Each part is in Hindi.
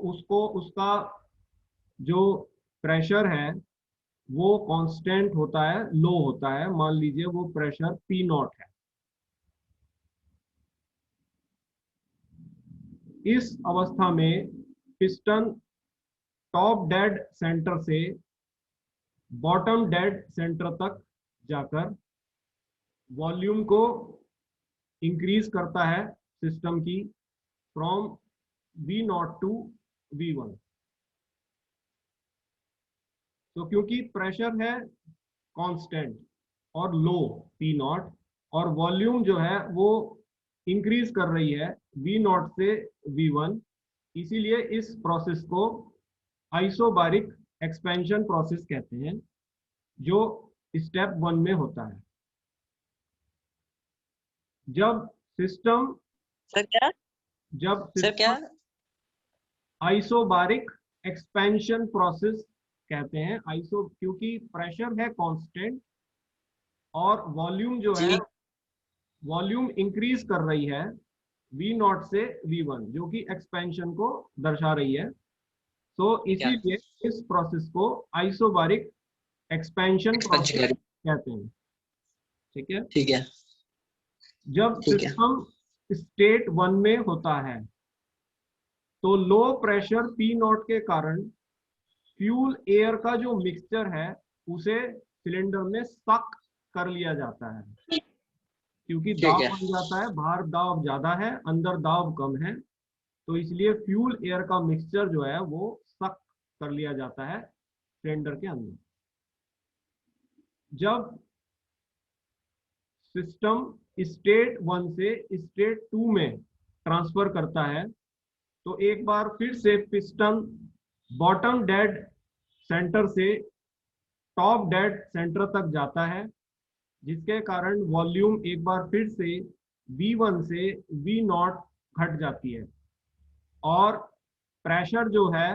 उसको उसका जो प्रेशर है वो कांस्टेंट होता है, लो होता है। मान लीजिए वो प्रेशर पी नॉट है। इस अवस्था में पिस्टन टॉप डेड सेंटर से बॉटम डेड सेंटर तक जाकर वॉल्यूम को इंक्रीज करता है सिस्टम की, from V naught to V one. तो क्योंकि प्रेशर है कांस्टेंट और लो पी नॉट, और वॉल्यूम जो है वो इंक्रीज कर रही है वी नॉट से वी वन, इसीलिए इस प्रोसेस को आइसोबारिक एक्सपेंशन प्रोसेस कहते हैं, जो स्टेप वन में होता है। जब सिस्टम सर क्या? जब सर क्या? सिस्टम आइसोबारिक एक्सपेंशन प्रोसेस कहते हैं। आइसो क्योंकि प्रेशर है कांस्टेंट और वॉल्यूम जो है जी। वॉल्यूम इंक्रीज कर रही है वी नॉट से वी वन, जो कि एक्सपेंशन को दर्शा रही है। तो क्या इसीलिए इस प्रोसेस को आइसोबारिक एक्सपेंशन एक्सपेंशन प्रोसेस करें? कहते हैं। ठीक है। ठीक है। जब ठीक है। सिस्टम स्टेट वन में होता है तो लो प्रेशर पी नॉट के कारण फ्यूल एयर का जो मिक्सचर है उसे सिलेंडर में सक कर लिया जाता है। क्योंकि ठीक दाब है। बन जाता है, बाहर दाब ज्यादा है अंदर दाब कम है, तो इसलिए फ्यूल एयर का मिक्सचर जो है वो सक कर लिया जाता है सिलेंडर के अंदर। जब सिस्टम स्टेट वन से स्टेट टू में ट्रांसफर करता है तो एक बार फिर से पिस्टन बॉटम डेड सेंटर से टॉप डेड सेंटर तक जाता है, जिसके कारण वॉल्यूम एक बार फिर से V1 से V नॉट घट जाती है और प्रेशर जो है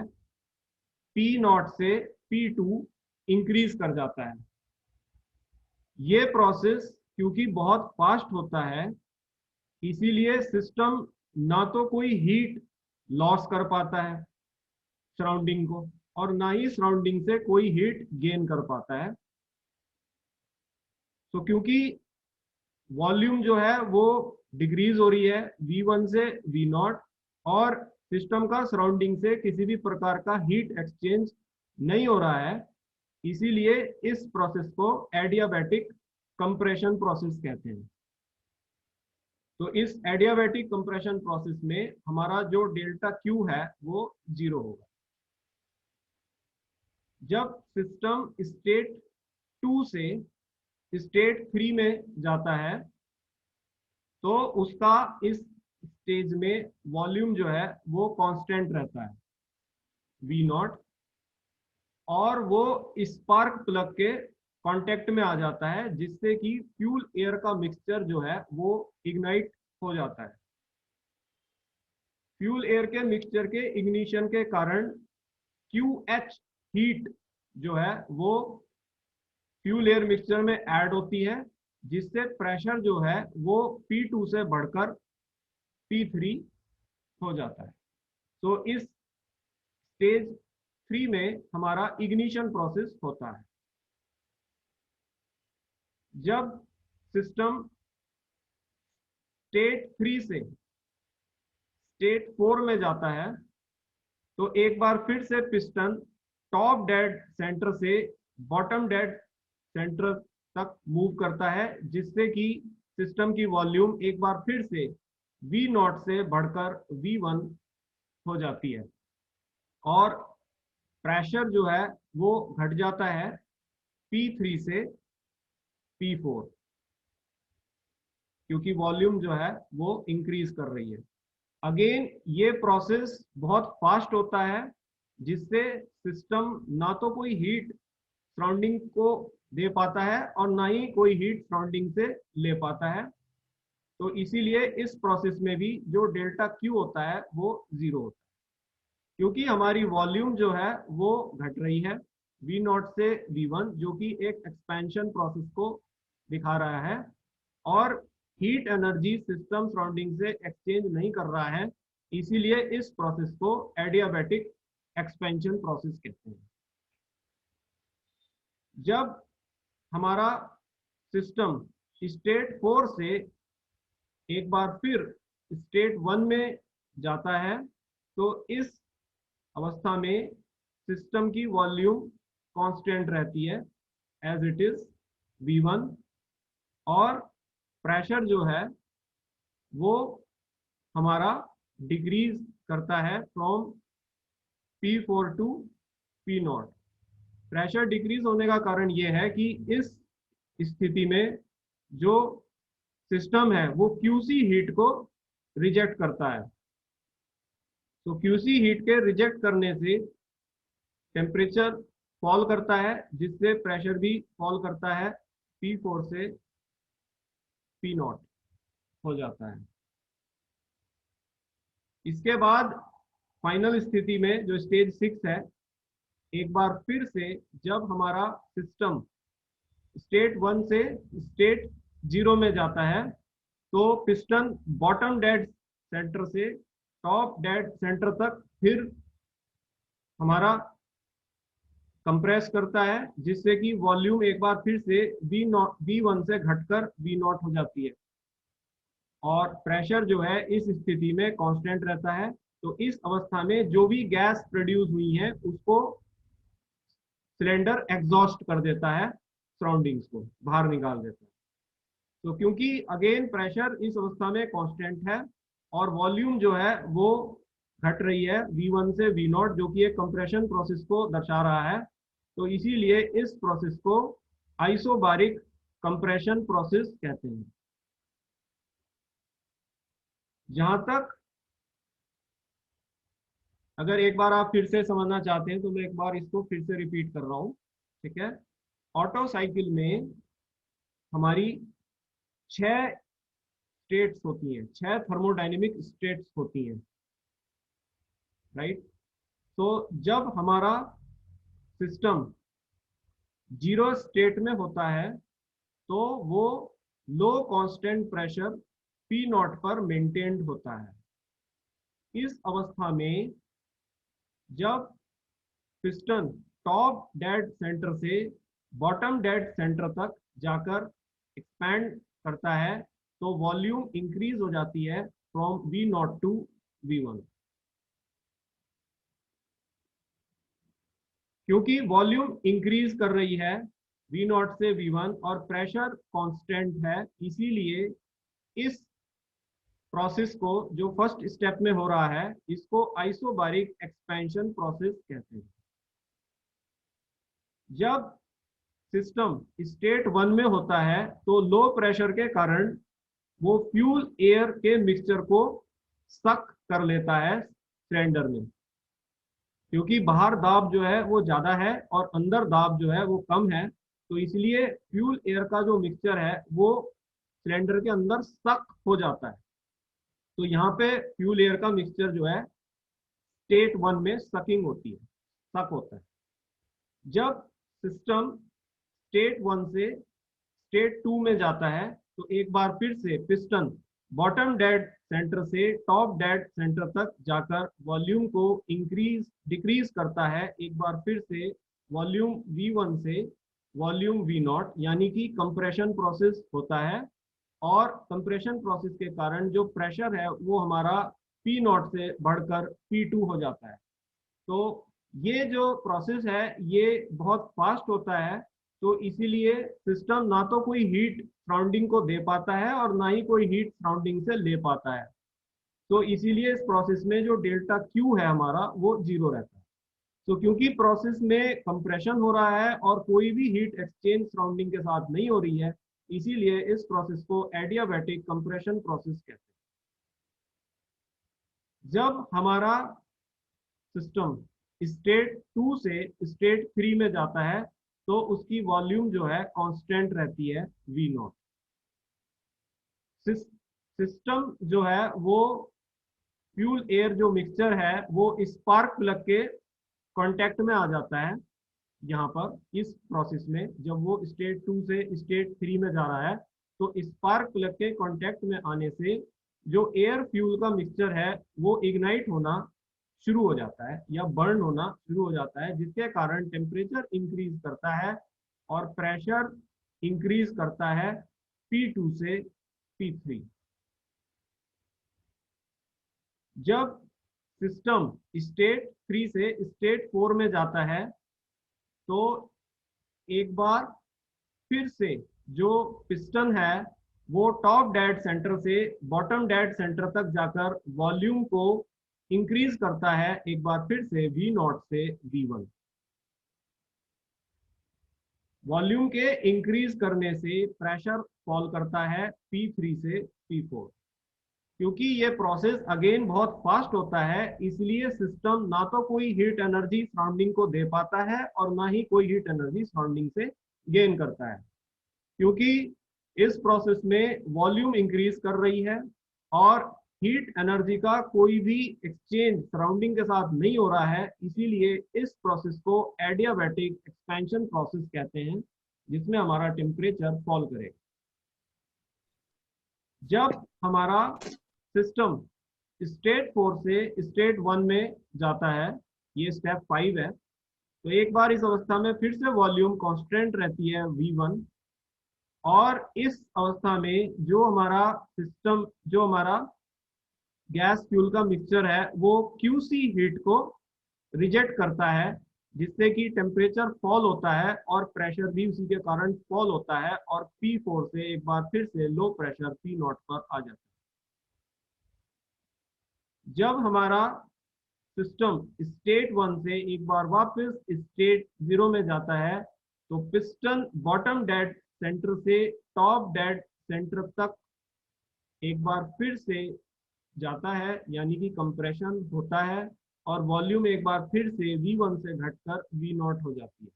P नॉट से P2 इंक्रीज कर जाता है। ये प्रोसेस क्योंकि बहुत फास्ट होता है, इसीलिए सिस्टम ना तो कोई हीट लॉस कर पाता है सराउंडिंग को, और ना ही सराउंडिंग से कोई हीट गेन कर पाता है। तो क्योंकि वॉल्यूम जो है वो डिक्रीज हो रही है V1 से V नॉट, और सिस्टम का सराउंडिंग से किसी भी प्रकार का हीट एक्सचेंज नहीं हो रहा है, इसीलिए इस प्रोसेस को एडियाबैटिक कंप्रेशन प्रोसेस कहते हैं। तो इस एडियाबैटिक कंप्रेशन प्रोसेस में हमारा जो डेल्टा क्यू है वो 0 होगा। जब सिस्टम स्टेट 2 से स्टेट 3 में जाता है तो उसका इस स्टेज में वॉल्यूम जो है वो कांस्टेंट रहता है वी नॉट, और वो स्पार्क प्लग के कांटेक्ट में आ जाता है, जिससे कि फ्यूल एयर का मिक्सचर जो है वो इग्नाइट हो जाता है। फ्यूल एयर के मिक्सचर के इग्निशन के कारण QH हीट जो है वो फ्यूल एयर मिक्सचर में ऐड होती है, जिससे प्रेशर जो है वो P2 से बढ़कर P3 हो जाता है। तो इस स्टेज 3 में हमारा इग्निशन प्रोसेस होता है। जब सिस्टम स्टेट 3 से स्टेट 4 में जाता है तो एक बार फिर से पिस्टन टॉप डेड सेंटर से बॉटम डेड सेंटर तक मूव करता है, जिससे कि सिस्टम की वॉल्यूम एक बार फिर से V नॉट से बढ़कर V1 हो जाती है और प्रेशर जो है वो घट जाता है P3 से P4, क्योंकि वॉल्यूम जो है वो इंक्रीज कर रही है। अगेन ये प्रोसेस बहुत फास्ट होता है, जिससे सिस्टम ना तो कोई हीट सराउंडिंग को दे पाता है और ना ही कोई हीट सराउंडिंग से ले पाता है। तो इसीलिए इस प्रोसेस में भी जो डेल्टा क्यू होता है वो 0 होता है, क्योंकि हमारी वॉल्यूम जो है वो घट रही है V नॉट से V1, जो कि एक एक्सपेंशन प्रोसेस को दिखा रहा है, और हीट एनर्जी सिस्टम सराउंडिंग से एक्सचेंज नहीं कर रहा है, इसीलिए इस प्रोसेस को एडियाबैटिक एक्सपेंशन प्रोसेस कहते हैं। जब हमारा सिस्टम स्टेट 4 से एक बार फिर स्टेट 1 में जाता है तो इस अवस्था में सिस्टम की वॉल्यूम कांस्टेंट रहती है एज इट इज V1, और प्रेशर जो है वो हमारा डिक्रीज करता है from P4 to P0। Pressure decrease होने का कारण ये है कि इस स्थिति में जो सिस्टम है वो QC हीट को रिजेक्ट करता है। तो QC हीट के रिजेक्ट करने से टेम्परेचर फॉल करता है, जिससे प्रेशर भी फॉल करता है, P4 से P0 हो जाता है। इसके बाद फाइनल स्थिति में जो स्टेज 6 है, एक बार फिर से जब हमारा सिस्टम स्टेट 1 से स्टेट 0 में जाता है तो पिस्टन बॉटम डेड सेंटर से टॉप डेड सेंटर तक फिर हमारा कंप्रेस करता है, जिससे कि वॉल्यूम एक बार फिर से V1 से घटकर V0 हो जाती है, और प्रेशर जो है इस स्थिति में कांस्टेंट रहता है। तो इस अवस्था में जो भी गैस प्रोड्यूस हुई है उसको सिलेंडर एग्जॉस्ट कर देता है, सराउंडिंग्स को बाहर निकाल देता है। तो क्योंकि अगेन प्रेशर इस अवस्था में कांस्टेंट है और वॉल्यूम जो है वो घट रही है V1 से V0, जो कि एक कंप्रेशन प्रोसेस को दर्शा रहा है, तो इसीलिए इस प्रोसेस को आइसोबारिक कंप्रेशन प्रोसेस कहते हैं। जहां तक अगर एक बार आप फिर से समझना चाहते हैं तो मैं एक बार इसको फिर से रिपीट कर रहा हूं, ठीक है। ऑटो साइकिल में हमारी 6 स्टेट्स होती हैं, 6 थर्मोडायनेमिक स्टेट्स होती हैं, राइट। तो जब हमारा सिस्टम 0 स्टेट में होता है तो वो लो कांस्टेंट प्रेशर P0 पर मेंटेन्ड होता है। इस अवस्था में जब पिस्टन टॉप डेड सेंटर से बॉटम डेड सेंटर तक जाकर एक्सपैंड करता है तो वॉल्यूम इंक्रीज हो जाती है फ्रॉम V0 टू V1। क्योंकि वॉल्यूम इंक्रीज कर रही है V0 से V1 और प्रेशर कांस्टेंट है, इसीलिए इस प्रोसेस को जो फर्स्ट स्टेप में हो रहा है इसको आइसोबारिक एक्सपेंशन प्रोसेस कहते हैं। जब सिस्टम स्टेट 1 में होता है तो लो प्रेशर के कारण वो फ्यूल एयर के मिक्सचर को सक कर लेता है सिलेंडर में, क्योंकि बाहर दाब जो है वो ज्यादा है और अंदर दाब जो है वो कम है, तो इसलिए फ्यूल एयर का जो मिक्सचर है वो सिलेंडर के अंदर सक हो जाता है। तो यहाँ पे फ्यूल एयर का मिक्सचर जो है स्टेट 1 में सकिंग होती है, सक होता है। जब सिस्टम स्टेट 1 से स्टेट 2 में जाता है तो एक बार फिर से पिस्टन बॉटम डेड सेंटर से टॉप डेड सेंटर तक जाकर वॉल्यूम को डिक्रीज करता है, एक बार फिर से वॉल्यूम V1 से वॉल्यूम V0, यानी कि कंप्रेशन प्रोसेस होता है। और कंप्रेशन प्रोसेस के कारण जो प्रेशर है वो हमारा P0 से बढ़कर P2 हो जाता है। तो ये जो प्रोसेस है ये बहुत फास्ट होता है, तो इसीलिए सिस्टम ना तो कोई हीट सराउंडिंग को दे पाता है और ना ही कोई हीट सराउंडिंग से ले पाता है। तो इसीलिए इस प्रोसेस में जो डेल्टा Q है हमारा वो 0 रहता है। तो क्योंकि प्रोसेस में कंप्रेशन हो रहा है और कोई भी हीट एक्सचेंज सराउंडिंग के साथ नहीं हो रही है, इसीलिए इस प्रोसेस को एडियाबैटिक कंप्रेशन प्रोसेस कहते हैं। जब हमारा सिस्टम स्टेट 2 से स्टेट 3 में जाता है तो उसकी वॉल्यूम जो है कांस्टेंट रहती है V0। सिस्टम जो है वो फ्यूल एयर जो मिक्सचर है वो स्पार्क प्लग के कांटेक्ट में आ जाता है। यहाँ पर इस प्रोसेस में जब वो स्टेट 2 से स्टेट 3 में जा रहा है तो स्पार्क प्लग के कांटेक्ट में आने से जो एयर फ्यूल का मिक्सचर है वो इग्नाइट होना शुरू हो जाता है या बर्न होना शुरू हो जाता है, जिसके कारण टेम्परेचर इंक्रीज करता है और प्रेशर इंक्रीज करता है P2 से P3। जब सिस्टम स्टेट 3 से स्टेट 4 में जाता है तो एक बार फिर से जो पिस्टन है वो टॉप डेड सेंटर से बॉटम डेड सेंटर तक जाकर वॉल्यूम को इंक्रीज करता है एक बार फिर से V0 से V1। वॉल्यूम के इंक्रीज करने से प्रेशर फॉल करता है P3 से P4। क्योंकि ये प्रोसेस अगेन बहुत फास्ट होता है, इसलिए सिस्टम ना तो कोई हीट एनर्जी सराउंडिंग को दे पाता है और ना ही कोई हीट एनर्जी सराउंडिंग से गेन करता है, क्योंकि इस प्रोसेस में वॉल्यूम इंक्रीज कर रही है और हीट एनर्जी का कोई भी एक्सचेंज सराउंडिंग के साथ नहीं हो रहा है। इसीलिए इस प्रोसेस को एडियाबैटिक एक्सपेंशन प्रोसेस कहते हैं, जिसमें हमारा टेम्परेचर फॉल करेगा। जब हमारा सिस्टम स्टेट 4 से स्टेट 1 में जाता है, ये स्टेप 5 है, तो एक बार इस अवस्था में फिर से वॉल्यूम कांस्टेंट रहती है V1 और इस अवस्था में जो हमारा सिस्टम, जो हमारा गैस फ्यूल का मिक्सचर है वो QC हीट को रिजेक्ट करता है, जिससे कि टेम्परेचर फॉल होता है और प्रेशर भी उसी के कारण फॉल होता है और P4 से एक बार फिर से लो प्रेशर P0 पर आ जाता है। जब हमारा सिस्टम स्टेट 1 से एक बार वापस स्टेट 0 में जाता है तो पिस्टन बॉटम डेड सेंटर से टॉप डेड सेंटर तक एक बार फिर से जाता है, यानी कि कंप्रेशन होता है और वॉल्यूम एक बार फिर से V1 से घटकर V0 हो जाती है।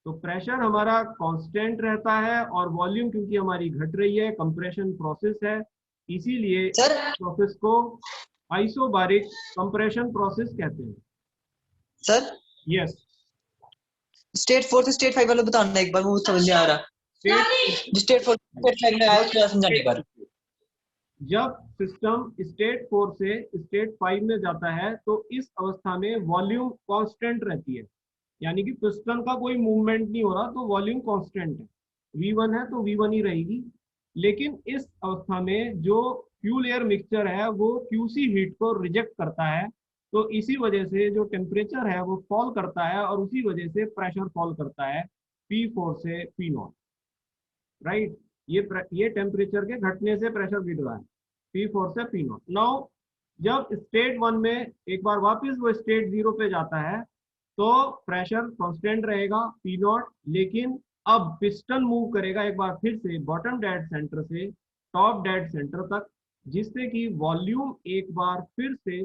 तो प्रेशर हमारा कांस्टेंट रहता है और वॉल्यूम क्योंकि हमारी घट रही है, कंप्रेशन प्रोसेस है, इसीलिए सर प्रोसेस को आइसोबारिक कंप्रेशन प्रोसेस कहते हैं। सर यस, स्टेट 4 से स्टेट 5 वाला बताना एक बार, वो समझ नहीं आ रहा। स्टेट जो स्टेट 4 स्टेट 5 में आया उसको समझाने एक बार। जब सिस्टम स्टेट 4 से स्टेट 5 में जाता है तो इस अवस्था में वॉल्यूम कांस्टेंट रहती है, यानी कि पिस्टन का कोई मूवमेंट नहीं हो रहा, तो वॉल्यूम कांस्टेंट है। V1 है तो V1 ही रहेगी। लेकिन इस अवस्था में जो फ्यूल एयर मिक्सचर है वो QC हीट को रिजेक्ट करता है, तो इसी वजह से जो टेम्परेचर है वो फॉल करता है और उसी वजह से प्रेशर फॉल करता है P4 से P0। राइट, ये टेम्परेचर के घटने से प्रेशर गिर रहा है P4 से P0। नाउ जब स्टेट 1 में एक बार वापस वो स्टेट 0 पे जाता है तो प्रेशर कांस्टेंट रहेगा P0, लेकिन अब पिस्टन मूव करेगा एक बार फिर से बॉटम डेड सेंटर से टॉप डेड सेंटर तक, जिससे कि वॉल्यूम एक बार फिर से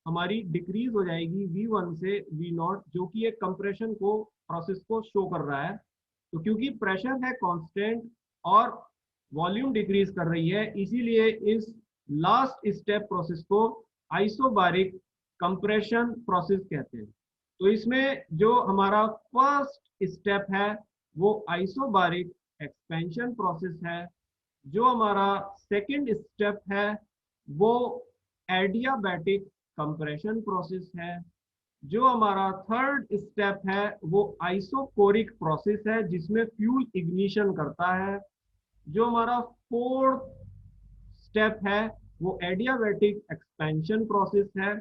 हमारी डिक्रीज हो जाएगी V1 से V0, जो कि एक कंप्रेशन को प्रोसेस को शो कर रहा है। तो क्योंकि प्रेशर है कांस्टेंट और वॉल्यूम डिक्रीज कर रही है, इसीलिए इस लास्ट स्टेप प्रोसेस को आइसोबारिक कंप्रेशन प्रोसेस कहते हैं। तो इसमें जो हमारा फर्स्ट स्टेप है वो आइसोबारिक एक्सपेंशन प्रोसेस है। जो हमारा सेकंड स्टेप है वो एडियाबैटिक कंप्रेशन प्रोसेस है। जो हमारा थर्ड स्टेप है वो आइसोकोरिक प्रोसेस है, जिसमें फ्यूल इग्निशन करता है। जो हमारा फोर्थ स्टेप है वो एडियाबैटिक एक्सपेंशन प्रोसेस है।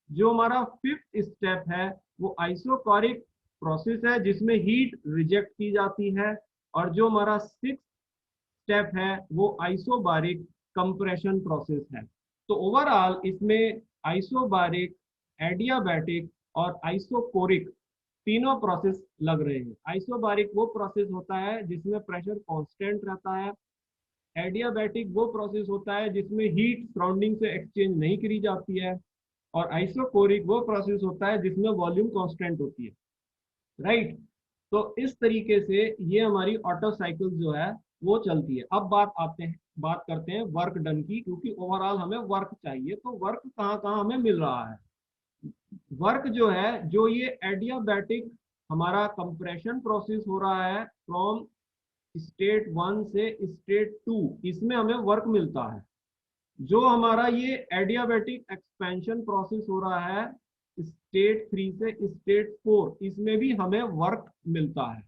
जो हमारा फिफ्थ स्टेप है वो आइसोकोरिक प्रोसेस है, जिसमें हीट रिजेक्ट की जाती है। और जो हमारा सिक्स्थ स्टेप है वो आइसोबारिक कंप्रेशन प्रोसेस है। तो ओवरऑल इसमें आइसोबारिक, एडियाबैटिक और आइसोकोरिक तीनों प्रोसेस लग रहे हैं। आइसोबारिक वो प्रोसेस होता है जिसमें प्रेशर कांस्टेंट रहता है। एडियाबैटिक वो प्रोसेस होता है जिसमें हीट सराउंडिंग से एक्सचेंज नहीं करी जाती है। और आइसोकोरिक वो प्रोसेस होता है जिसमें वॉल्यूम कांस्टेंट होती है। राइट, तो इस तरीके से ये हमारी ऑटो साइकिल जो है वो चलती है। अब बात करते हैं वर्क डन की, क्योंकि ओवरऑल हमें वर्क चाहिए। तो वर्क कहाँ कहाँ हमें मिल रहा है? वर्क जो है, जो ये एडियाबैटिक हमारा कंप्रेशन प्रोसेस हो रहा है फ्रॉम स्टेट 1 से स्टेट 2, इसमें हमें वर्क मिलता है। जो हमारा ये एडियाबेटिक एक्सपेंशन प्रोसेस हो रहा है स्टेट 3 से स्टेट 4, इसमें भी हमें वर्क मिलता है।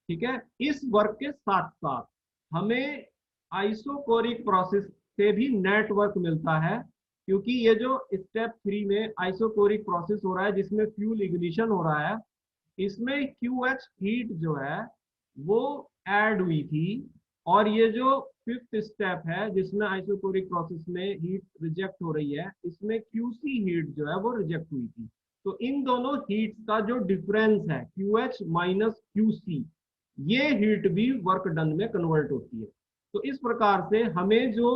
ठीक है, इस वर्क के साथ साथ हमें आइसोकोरिक प्रोसेस से भी नेटवर्क मिलता है, क्योंकि ये जो स्टेप 3 में आइसोकोरिक प्रोसेस हो रहा है जिसमें फ्यूल इग्निशन हो रहा है, इसमें QH हीट जो है वो ऐड हुई थी, और ये जो फिफ्थ स्टेप है जिसमें आइसोकोरिक प्रोसेस में हीट रिजेक्ट हो रही है, इसमें QC हीट जो है वो रिजेक्ट हुई थी। तो इन दोनों हीट्स का जो डिफरेंस है QH माइनस QC, ये हीट भी वर्क डन में कन्वर्ट होती है। तो इस प्रकार से हमें जो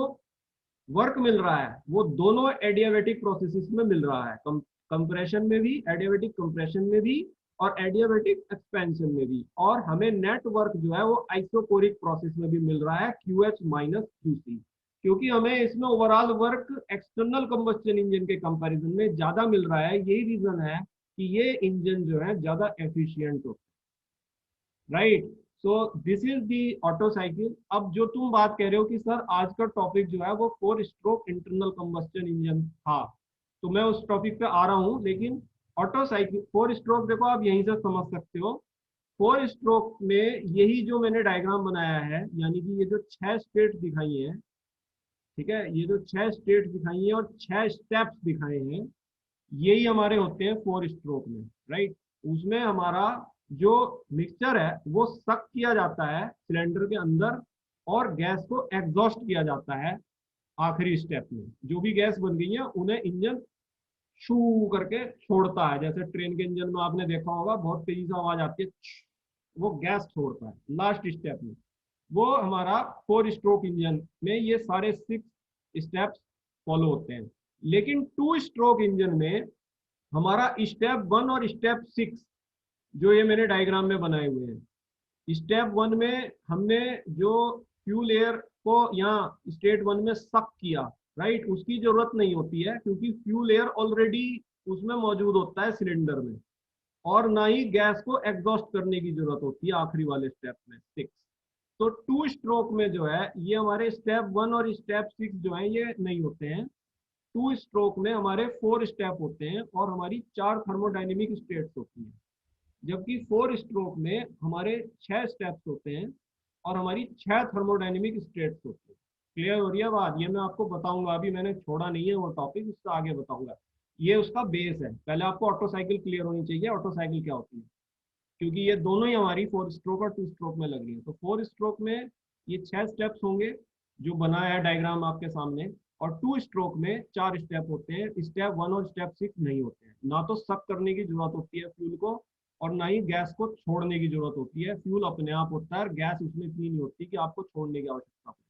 वर्क मिल रहा है वो दोनों एडियाबेटिक प्रोसेसेस में मिल रहा है, कंप्रेशन में भी, एडियाबेटिक कंप्रेशन में भी, और एडियाबेटिक एक्सपेंशन में भी। और हमें नेट वर्क जो है वो आइसोकोरिक प्रोसेस में भी मिल रहा है QH माइनस QC, क्योंकि हमें इसमें overall work external combustion engine के कंपैरिजन में ज्यादा मिल रहा है। यही रीजन है कि ये इंजन जो है ज्यादा एफिशिएंट होता है, right. So this is the auto cycle. अब जो तुम बात कह रहे हो कि सर आज का टॉपिक जो है वो 4 स्ट्रोक इंटरनल कंबस्टन इंजन था, तो मैं उस टॉपिक पे आ रहा हूँ। लेकिन ऑटो साइकिल 4 स्ट्रोक देखो आप यहीं से समझ सकते हो। 4 स्ट्रोक में यही जो मैंने डायग्राम बनाया है, यानी कि ये जो 6 स्टेट दिखाई है, ठीक है, ये जो 6 स्टेट दिखाई है और 6 स्टेप्स दिखाए हैं, यही हमारे होते हैं 4 स्ट्रोक में, राइट। उसमें हमारा जो मिक्सचर है वो सक किया जाता है सिलेंडर के अंदर, और गैस को एग्जॉस्ट किया जाता है आखिरी स्टेप में। जो भी गैस बन गई है उन्हें इंजन शू करके छोड़ता है, जैसे ट्रेन के इंजन में आपने देखा होगा बहुत तेजी से आवाज आती है, वो गैस छोड़ता है लास्ट स्टेप में। वो हमारा 4 स्ट्रोक इंजन में ये सारे 6 स्टेप्स फॉलो होते हैं। लेकिन 2 स्ट्रोक इंजन में हमारा स्टेप 1 और स्टेप 6 जो ये मैंने डायग्राम में बनाए हुए हैं, स्टेप 1 में हमने जो फ्यूल एयर को यहाँ स्टेट 1 में सक किया, राइट, उसकी जरूरत नहीं होती है क्योंकि फ्यूल एयर ऑलरेडी उसमें मौजूद होता है सिलेंडर में, और ना ही गैस को एग्जॉस्ट करने की जरूरत होती है आखिरी वाले स्टेप में 6। तो 2 स्ट्रोक में जो है ये हमारे स्टेप 1 और स्टेप 6 जो है ये नहीं होते हैं। 2 स्ट्रोक में हमारे 4 स्टेप होते हैं और हमारी 4 थर्मोडाइनेमिक स्टेट्स होती हैं, जबकि 4 स्ट्रोक में हमारे 6 स्टेप्स होते हैं और हमारी 6 थर्मोडाइनेमिक स्टेट्स होती है। क्लियर हो रही है बात? ये मैं आपको बताऊंगा, अभी मैंने छोड़ा नहीं है वो टॉपिक, उसका आगे बताऊंगा। ये उसका बेस है। पहले आपको ऑटो साइकिल क्लियर होनी चाहिए, ऑटो साइकिल क्या होती है, क्योंकि ये दोनों ही हमारी 4 स्ट्रोक और 2 स्ट्रोक में लग रही है। तो 4 स्ट्रोक में ये 6 स्टेप्स होंगे जो बनाया है डायग्राम आपके सामने, और 2 स्ट्रोक में 4 स्टेप होते हैं। स्टेप 1 और स्टेप 6 नहीं होते हैं। ना तो सक करने की जरूरत होती है फ्यूल को, और ना ही गैस को छोड़ने की जरूरत होती है। फ्यूल अपने आप होता है और गैस उसमें इतनी नहीं होती कि आपको छोड़ने की आवश्यकता पड़े।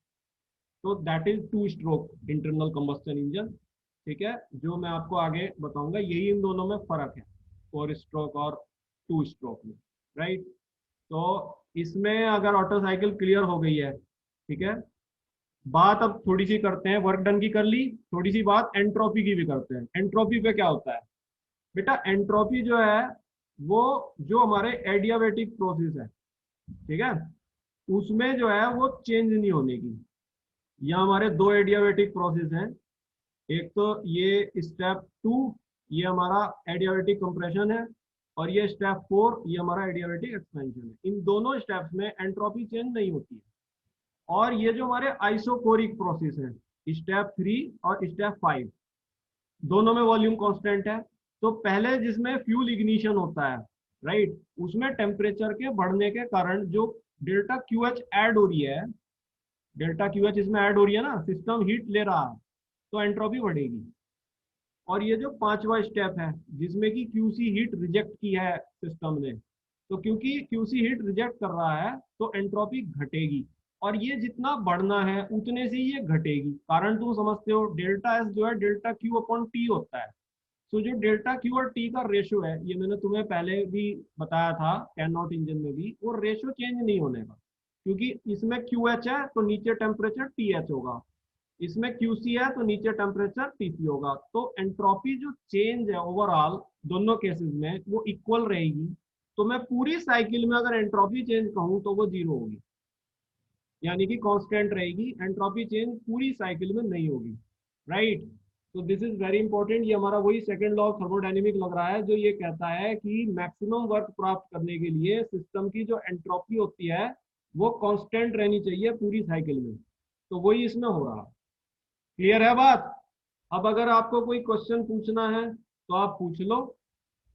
तो that is 2 stroke internal combustion engine. ठीक है, जो मैं आपको आगे बताऊंगा, यही इन दोनों में फर्क है 4 स्ट्रोक और 2 स्ट्रोक में, राइट। तो इसमें अगर ऑटो साइकिल क्लियर हो गई है, ठीक है, बात अब थोड़ी सी करते हैं, वर्क डन की कर ली, थोड़ी सी बात एंट्रोपी की भी करते हैं। एंट्रोपी पे क्या होता है बेटा? एंट्रोपी जो है वो जो हमारे एडियाबेटिक प्रोसेस है, ठीक है, उसमें जो है वो चेंज नहीं होने की। यहाँ हमारे 2 एडियाबेटिक प्रोसेस हैं। एक तो ये स्टेप 2, ये हमारा एडियाबेटिक कंप्रेशन है, और ये स्टेप 4, ये हमारा एडियाबेटिक एक्सपेंशन है। इन दोनों स्टेप्स में एंट्रोपी चेंज नहीं होती है। और ये जो हमारे आइसोकोरिक प्रोसेस है, स्टेप 3 और स्टेप 5, दोनों में वॉल्यूम कांस्टेंट है। तो पहले जिसमें फ्यूल इग्निशन होता है, राइट, उसमें टेम्परेचर के बढ़ने के कारण जो डेल्टा QH ऐड हो रही है, डेल्टा QH इसमें ऐड हो रही है ना, सिस्टम हीट ले रहा है, तो एंट्रोपी बढ़ेगी। और ये जो 5वां स्टेप है जिसमें कि QC हीट रिजेक्ट की है सिस्टम ने, तो क्योंकि QC हीट रिजेक्ट कर रहा है तो एंट्रोपी घटेगी, और ये जितना बढ़ना है उतने से ये घटेगी। कारण तुम समझते हो, डेल्टा एस जो है डेल्टा Q अपॉन टी होता है। तो जो डेल्टा Q और टी का रेशो है, ये मैंने तुम्हें पहले भी बताया था कैनॉट इंजन में भी, वो रेशो चेंज नहीं होने का, क्योंकि इसमें QH है तो नीचे टेम्परेचर TH होगा, इसमें QC है तो नीचे टेम्परेचर TC होगा। तो एंट्रोपी जो चेंज है ओवरऑल दोनों केसेस में वो इक्वल रहेगी। तो मैं पूरी साइकिल में अगर एंट्रोपी चेंज कहूँ तो वो 0 होगी। यानी कि कांस्टेंट रहेगी, एंट्रोपी चेंज पूरी साइकिल में नहीं होगी, राइट। तो दिस इज वेरी इंपॉर्टेंट। ये हमारा वही सेकंड लॉ ऑफ थर्मोडायनेमिक लग रहा है जो ये कहता है कि मैक्सिमम वर्क प्राप्त करने के लिए सिस्टम की जो एंट्रोपी होती है वो कांस्टेंट रहनी चाहिए पूरी साइकिल में। तो वही इसमें हो रहा। क्लियर है बात? अब अगर आपको कोई क्वेश्चन पूछना है तो आप पूछ लो।